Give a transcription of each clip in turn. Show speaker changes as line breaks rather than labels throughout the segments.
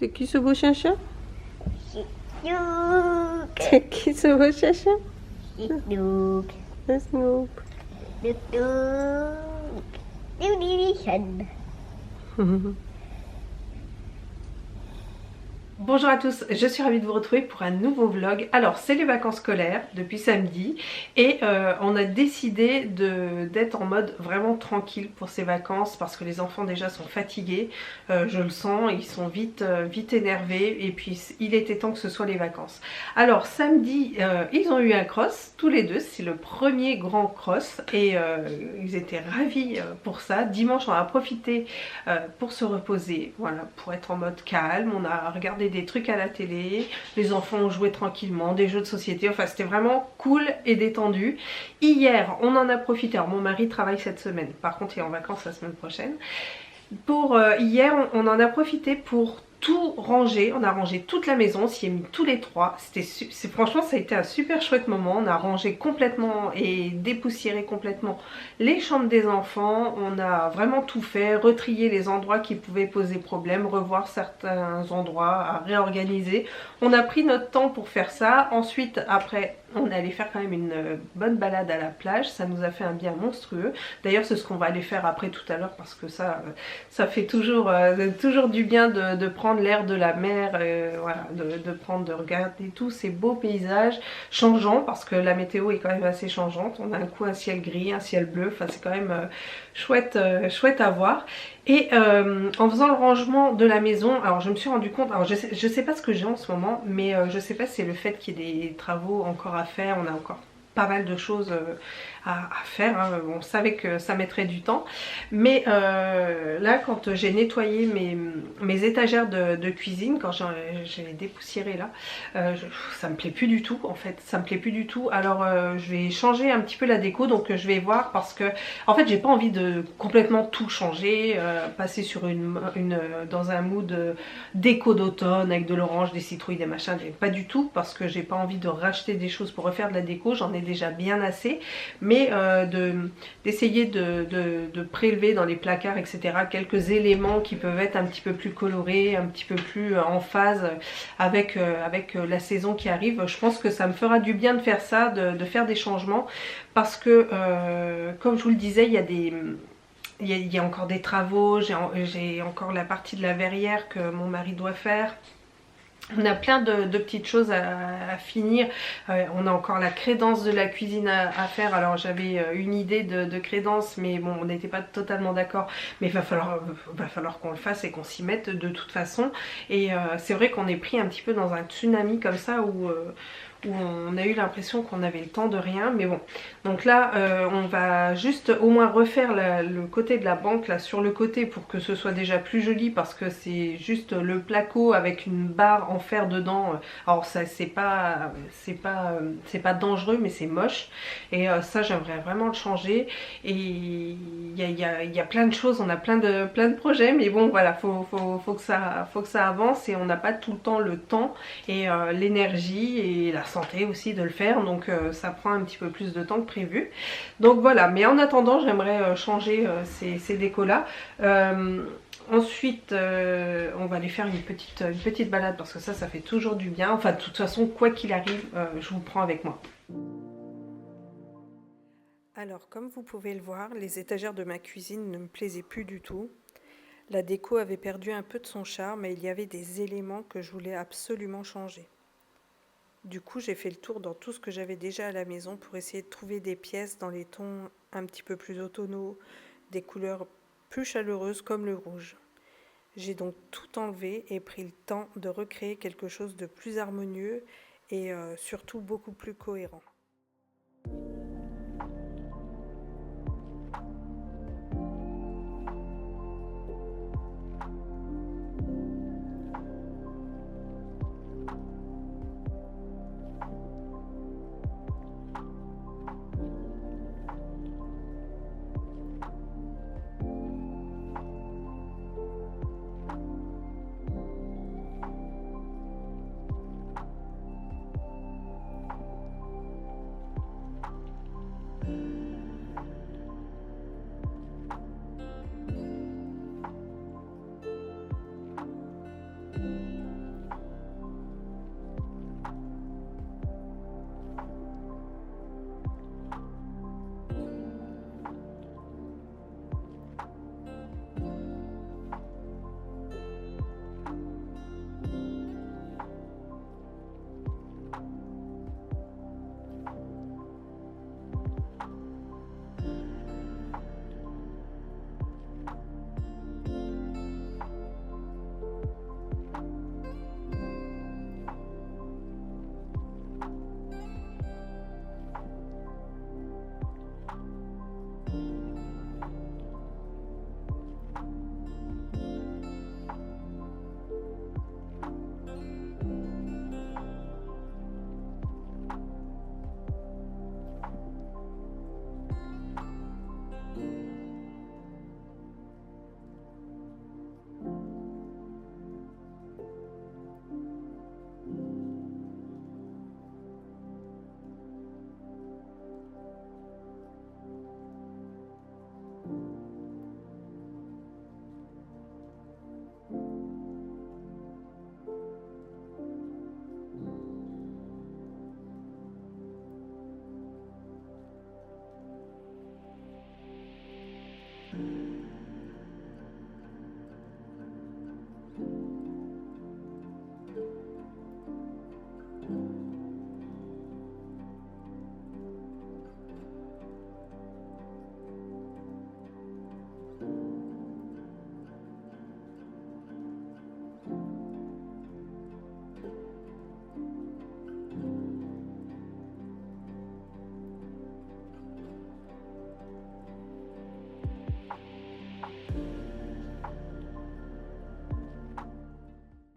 C'est qui ce beau chien-chien?
Snoop.
C'est qui ce beau chien-chien?
Snoop.
C'est Snoop.
Snoop. Snoop.
Bonjour à tous, je suis ravie de vous retrouver pour un nouveau vlog. Alors c'est les vacances scolaires depuis samedi et on a décidé d'être en mode vraiment tranquille pour ces vacances parce que les enfants déjà sont fatigués, je le sens, ils sont vite énervés et puis il était temps que ce soit les vacances. Alors samedi ils ont eu un cross tous les deux, c'est le premier grand cross et ils étaient ravis pour ça. Dimanche on a profité pour se reposer, voilà, pour être en mode calme, on a regardé des trucs à la télé, les enfants ont joué tranquillement, des jeux de société, enfin c'était vraiment cool et détendu. Hier on en a profité, alors mon mari travaille cette semaine, par contre il est en vacances la semaine prochaine. Pour hier on en a profité pour tout ranger, on a rangé toute la maison, on s'y est mis tous les trois, franchement ça a été un super chouette moment, on a rangé complètement et dépoussiéré complètement les chambres des enfants, on a vraiment tout fait, retrié les endroits qui pouvaient poser problème, revoir certains endroits à réorganiser. On a pris notre temps pour faire ça, ensuite après on est allé faire quand même une bonne balade à la plage, ça nous a fait un bien monstrueux. D'ailleurs c'est ce qu'on va aller faire après tout à l'heure parce que ça fait toujours du bien de prendre l'air de la mer, voilà, de regarder tous ces beaux paysages changeants parce que la météo est quand même assez changeante. On a un coup un ciel gris, un ciel bleu, enfin c'est quand même chouette à voir. Et en faisant le rangement de la maison, alors je me suis rendu compte, alors je sais pas ce que j'ai en ce moment, mais je sais pas si c'est le fait qu'il y ait des travaux encore à faire, on a encore pas mal de choses à faire, hein. On savait que ça mettrait du temps, mais là quand j'ai nettoyé mes étagères de cuisine, quand j'ai dépoussiéré là, ça me plaît plus du tout en fait, ça me plaît plus du tout. Alors je vais changer un petit peu la déco, donc je vais voir parce que en fait j'ai pas envie de complètement tout changer, passer sur dans un mood déco d'automne avec de l'orange, des citrouilles, des machins, pas du tout parce que j'ai pas envie de racheter des choses pour refaire de la déco, j'en ai déjà bien assez, mais d'essayer de prélever dans les placards etc quelques éléments qui peuvent être un petit peu plus colorés, un petit peu plus en phase avec la saison qui arrive. Je pense que ça me fera du bien de faire ça, de faire des changements parce que comme je vous le disais il y a encore des travaux, j'ai encore la partie de la verrière que mon mari doit faire. On a plein de petites choses à finir, on a encore la crédence de la cuisine à faire. Alors j'avais une idée de crédence mais bon on n'était pas totalement d'accord, mais il va falloir qu'on le fasse et qu'on s'y mette de toute façon. Et c'est vrai qu'on est pris un petit peu dans un tsunami comme ça où on a eu l'impression qu'on avait le temps de rien, mais bon. Donc là on va juste au moins refaire le côté de la banque là sur le côté pour que ce soit déjà plus joli parce que c'est juste le placo avec une barre en fer dedans. Alors ça c'est pas dangereux mais c'est moche et ça j'aimerais vraiment le changer. Et il y a plein de choses, on a plein de projets, mais bon voilà, faut que ça avance et on n'a pas tout le temps le temps et l'énergie et la santé aussi de le faire, donc ça prend un petit peu plus de temps que prévu. Donc voilà, mais en attendant j'aimerais changer ces décos là. Ensuite on va aller faire une petite balade parce que ça fait toujours du bien. Enfin de toute façon quoi qu'il arrive je vous prends avec moi. Alors comme vous pouvez le voir, les étagères de ma cuisine ne me plaisaient plus du tout. La déco avait perdu un peu de son charme et il y avait des éléments que je voulais absolument changer. Du coup, j'ai fait le tour dans tout ce que j'avais déjà à la maison pour essayer de trouver des pièces dans les tons un petit peu plus automnaux, des couleurs plus chaleureuses comme le rouge. J'ai donc tout enlevé et pris le temps de recréer quelque chose de plus harmonieux et surtout beaucoup plus cohérent.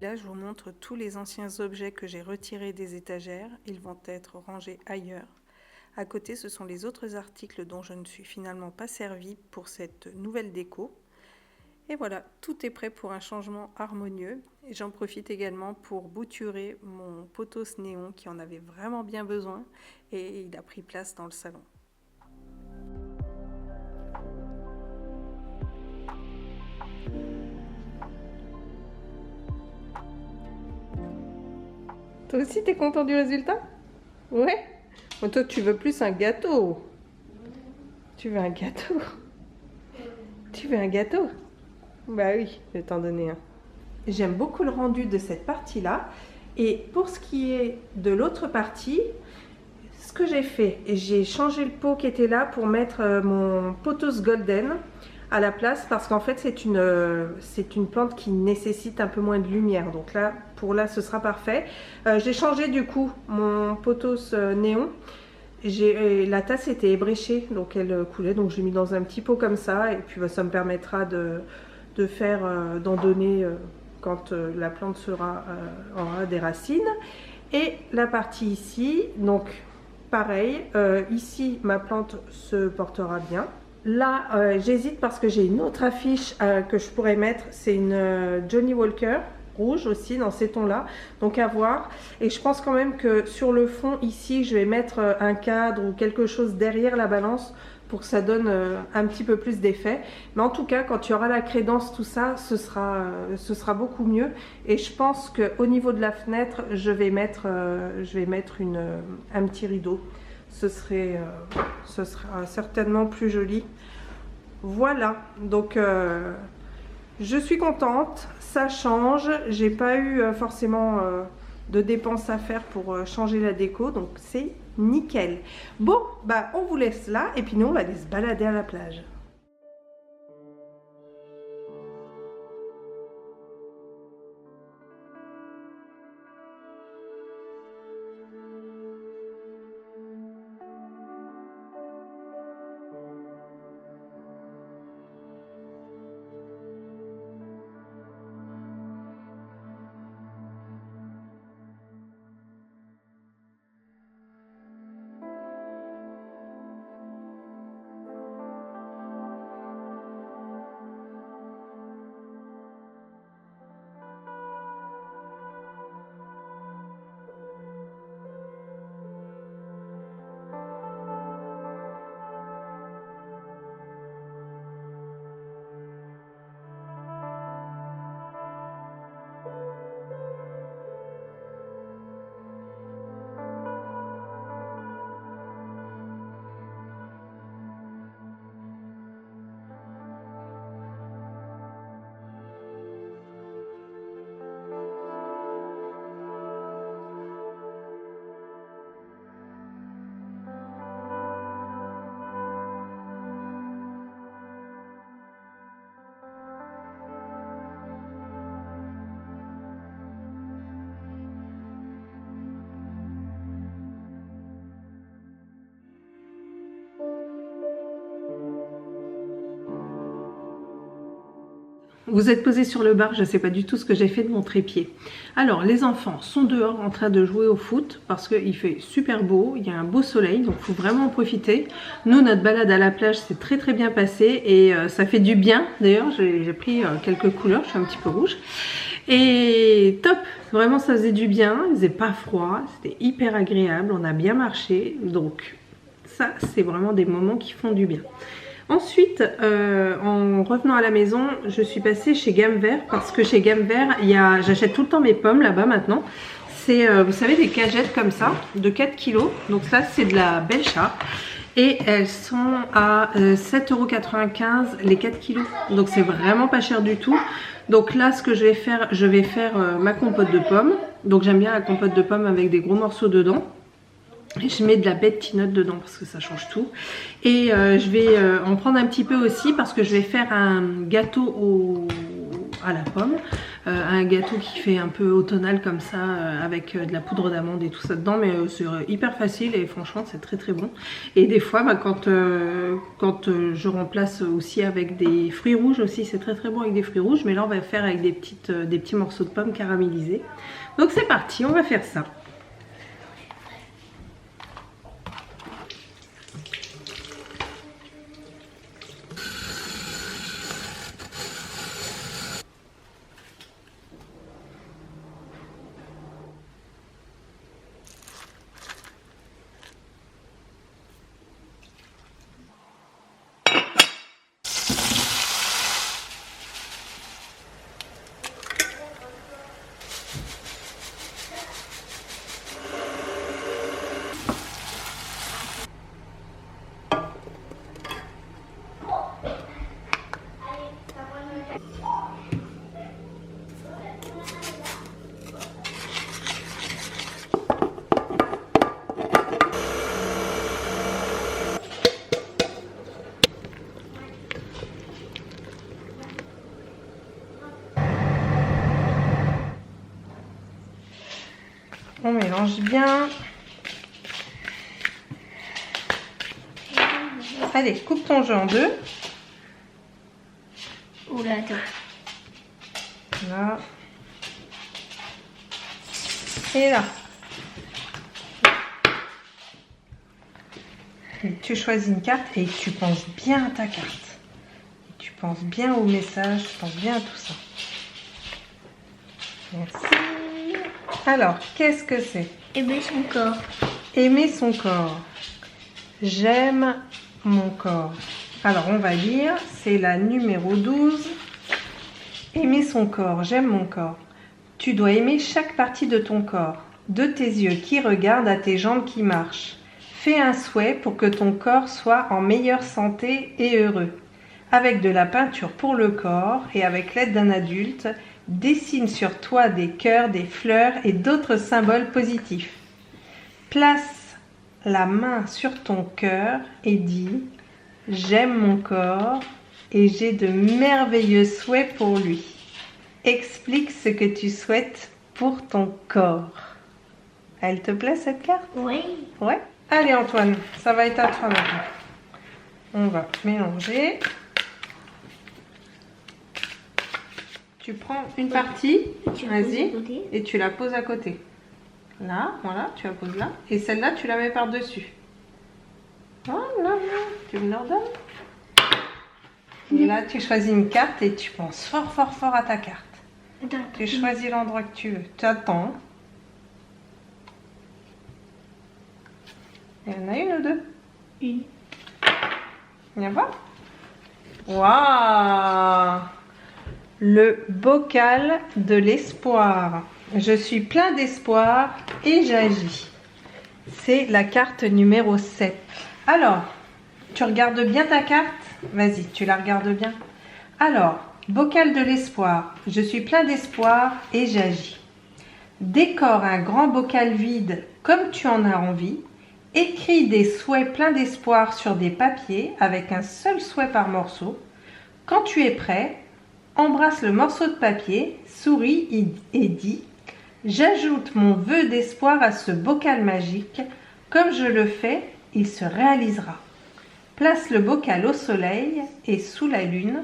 Là, je vous montre tous les anciens objets que j'ai retirés des étagères. Ils vont être rangés ailleurs. À côté, ce sont les autres articles dont je ne suis finalement pas servie pour cette nouvelle déco. Et voilà, tout est prêt pour un changement harmonieux. Et j'en profite également pour bouturer mon potos néon qui en avait vraiment bien besoin. Et il a pris place dans le salon. Toi aussi, t'es content du résultat? Ouais. Bon, toi, tu veux plus un gâteau. Tu veux un gâteau? Tu veux un gâteau? Bah oui, je vais t'en donner un. J'aime beaucoup le rendu de cette partie-là. Et pour ce qui est de l'autre partie, ce que j'ai fait, j'ai changé le pot qui était là pour mettre mon potos golden à la place parce qu'en fait c'est une plante qui nécessite un peu moins de lumière, donc là ce sera parfait. J'ai changé du coup mon potos néon. La tasse était ébréchée donc elle coulait, donc j'ai mis dans un petit pot comme ça et puis ça me permettra d'en donner quand la plante aura des racines. Et la partie ici, donc pareil, ici ma plante se portera bien. Là, j'hésite parce que j'ai une autre affiche que je pourrais mettre. C'est une Johnny Walker rouge aussi dans ces tons-là. Donc à voir. Et je pense quand même que sur le fond ici, je vais mettre un cadre ou quelque chose derrière la balance pour que ça donne un petit peu plus d'effet. Mais en tout cas, quand il y aura la crédence, tout ça, ce sera beaucoup mieux. Et je pense qu'au niveau de la fenêtre, je vais mettre un petit rideau. Ce sera certainement plus joli. Voilà, donc je suis contente, ça change. J'ai pas eu forcément de dépenses à faire pour changer la déco, donc c'est nickel. Bon, bah on vous laisse là et puis nous on va aller se balader à la plage. Vous êtes posé sur le bar, je ne sais pas du tout ce que j'ai fait de mon trépied. Alors, les enfants sont dehors en train de jouer au foot parce qu'il fait super beau, il y a un beau soleil, donc il faut vraiment en profiter. Nous, notre balade à la plage s'est très très bien passée et ça fait du bien. D'ailleurs, j'ai pris quelques couleurs, je suis un petit peu rouge. Et top, vraiment ça faisait du bien, il faisait pas froid, c'était hyper agréable, on a bien marché. Donc ça, c'est vraiment des moments qui font du bien. Ensuite, en revenant à la maison, je suis passée chez Gamme Vert parce que chez Gamme Vert, j'achète tout le temps mes pommes là-bas maintenant. C'est, vous savez, des cagettes comme ça, de 4 kg. Donc ça, c'est de la Belcha. Et elles sont à 7,95 € les 4 kg. Donc c'est vraiment pas cher du tout. Donc là, ce que je vais faire ma compote de pommes. Donc j'aime bien la compote de pommes avec des gros morceaux dedans. Je mets de la betterine dedans parce que ça change tout. Et je vais en prendre un petit peu aussi parce que je vais faire un gâteau à la pomme. Un gâteau qui fait un peu automnal comme ça avec de la poudre d'amande et tout ça dedans. Mais c'est hyper facile et franchement c'est très très bon. Et des fois bah, quand je remplace aussi avec des fruits rouges aussi, c'est très très bon avec des fruits rouges. Mais là on va faire avec des petits morceaux de pommes caramélisés. Donc c'est parti, on va faire ça. On mélange bien. Allez, coupe ton jeu en deux.
Oula, attends.
Là. Et là. Et tu choisis une carte et tu penses bien à ta carte. Et tu penses bien au message, tu penses bien à tout ça. Merci. Alors, qu'est-ce que c'est?
Aimer son corps.
Aimer son corps. J'aime mon corps. Alors, on va lire, c'est la numéro 12. Aimer son corps, j'aime mon corps. Tu dois aimer chaque partie de ton corps, de tes yeux qui regardent à tes jambes qui marchent. Fais un souhait pour que ton corps soit en meilleure santé et heureux. Avec de la peinture pour le corps et avec l'aide d'un adulte, dessine sur toi des cœurs, des fleurs et d'autres symboles positifs. Place la main sur ton cœur et dis « J'aime mon corps et j'ai de merveilleux souhaits pour lui. » Explique ce que tu souhaites pour ton corps. Elle te plaît cette carte?
Oui.
Ouais. Allez Antoine, ça va être à toi maintenant. On va mélanger. Tu prends une partie, vas-y, et tu la poses à côté. Là, voilà, tu la poses là. Et celle-là, tu la mets par-dessus. Voilà, tu me l'ordonnes. Et là, tu choisis une carte et tu penses fort, fort, fort à ta carte. Tu choisis l'endroit que tu veux. Tu attends. Il y en a une ou deux?
Une.
Viens voir. Waouh! Le bocal de l'espoir. Je suis plein d'espoir et j'agis. C'est la carte numéro 7. Alors, tu regardes bien ta carte? Vas-y, tu la regardes bien. Alors, bocal de l'espoir. Je suis plein d'espoir et j'agis. Décore un grand bocal vide comme tu en as envie. Écris des souhaits pleins d'espoir sur des papiers avec un seul souhait par morceau. Quand tu es prêt, embrasse le morceau de papier, souris et dis « J'ajoute mon vœu d'espoir à ce bocal magique. Comme je le fais, il se réalisera. » Place le bocal au soleil et sous la lune.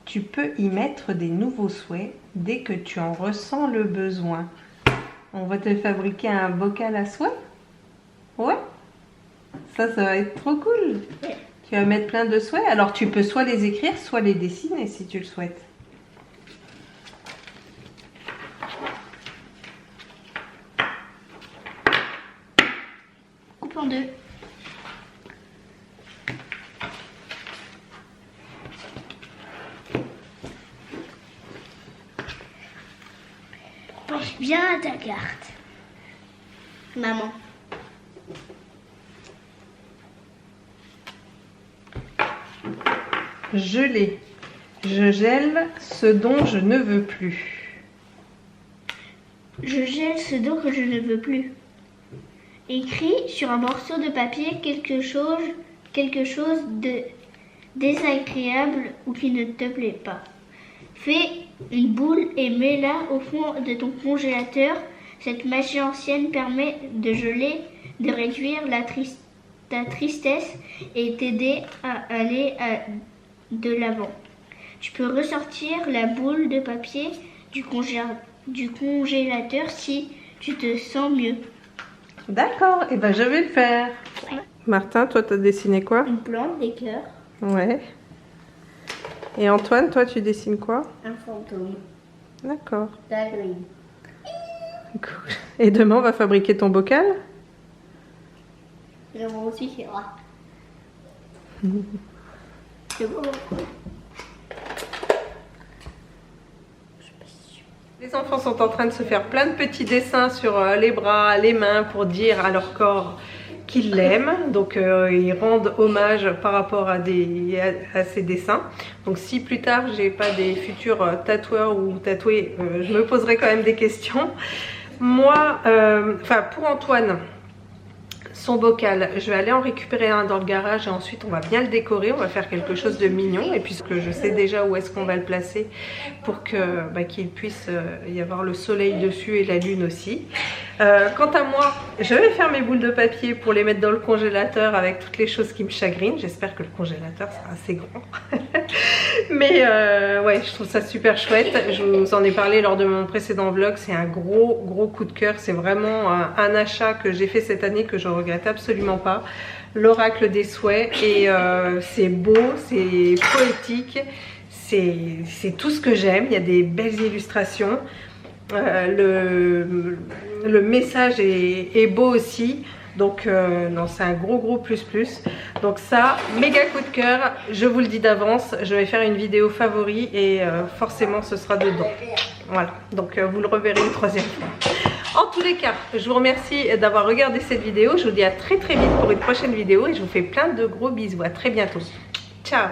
Tu peux y mettre des nouveaux souhaits dès que tu en ressens le besoin. On va te fabriquer un bocal à souhaits? Ouais, ça va être trop cool.
Ouais.
Tu vas mettre plein de souhaits. Alors tu peux soit les écrire, soit les dessiner si tu le souhaites.
Coupe en deux. Pense bien à ta carte. Maman.
Geler. Je gèle ce dont je ne veux plus.
Je gèle ce dont je ne veux plus. Écris sur un morceau de papier quelque chose de désagréable ou qui ne te plaît pas. Fais une boule et mets-la au fond de ton congélateur. Cette magie ancienne permet de geler, de réduire ta tristesse et t'aider à aller de l'avant. Tu peux ressortir la boule de papier du congélateur si tu te sens mieux.
D'accord, et ben je vais le faire.
Ouais.
Martin, toi tu as dessiné quoi?
Une plante, des cœurs,
Ouais. Et Antoine, toi tu dessines quoi?
un fantôme,
D'accord.
la grille.
Cool. Et demain on va fabriquer ton bocal?
Et moi aussi c'est vrai. C'est bon.
Les enfants sont en train de se faire plein de petits dessins sur les bras, les mains pour dire à leur corps qu'ils l'aiment. Donc ils rendent hommage par rapport à ces dessins. Donc si plus tard j'ai pas des futurs tatoueurs ou tatoués, je me poserai quand même des questions. Moi, pour Antoine, son bocal, je vais aller en récupérer un dans le garage et ensuite on va bien le décorer, on va faire quelque chose de mignon et puisque je sais déjà où est-ce qu'on va le placer pour que qu'il puisse y avoir le soleil dessus et la lune aussi. Quant à moi, je vais faire mes boules de papier pour les mettre dans le congélateur avec toutes les choses qui me chagrinent. J'espère que le congélateur sera assez grand. Mais ouais, je trouve ça super chouette. Je vous en ai parlé lors de mon précédent vlog. C'est un gros coup de cœur. C'est vraiment un achat que j'ai fait cette année que je regrette absolument pas. L'oracle des souhaits. Et c'est beau, c'est poétique. C'est tout ce que j'aime. Il y a des belles illustrations. Le message est beau aussi. Donc non, c'est un gros plus. Donc ça, méga coup de cœur. Je vous le dis d'avance, je vais faire une vidéo favori et forcément ce sera dedans. Voilà, donc vous le reverrez une troisième fois. En tous les cas, je vous remercie d'avoir regardé cette vidéo. Je vous dis à très vite pour une prochaine vidéo et je vous fais plein de gros bisous. À très bientôt. Ciao.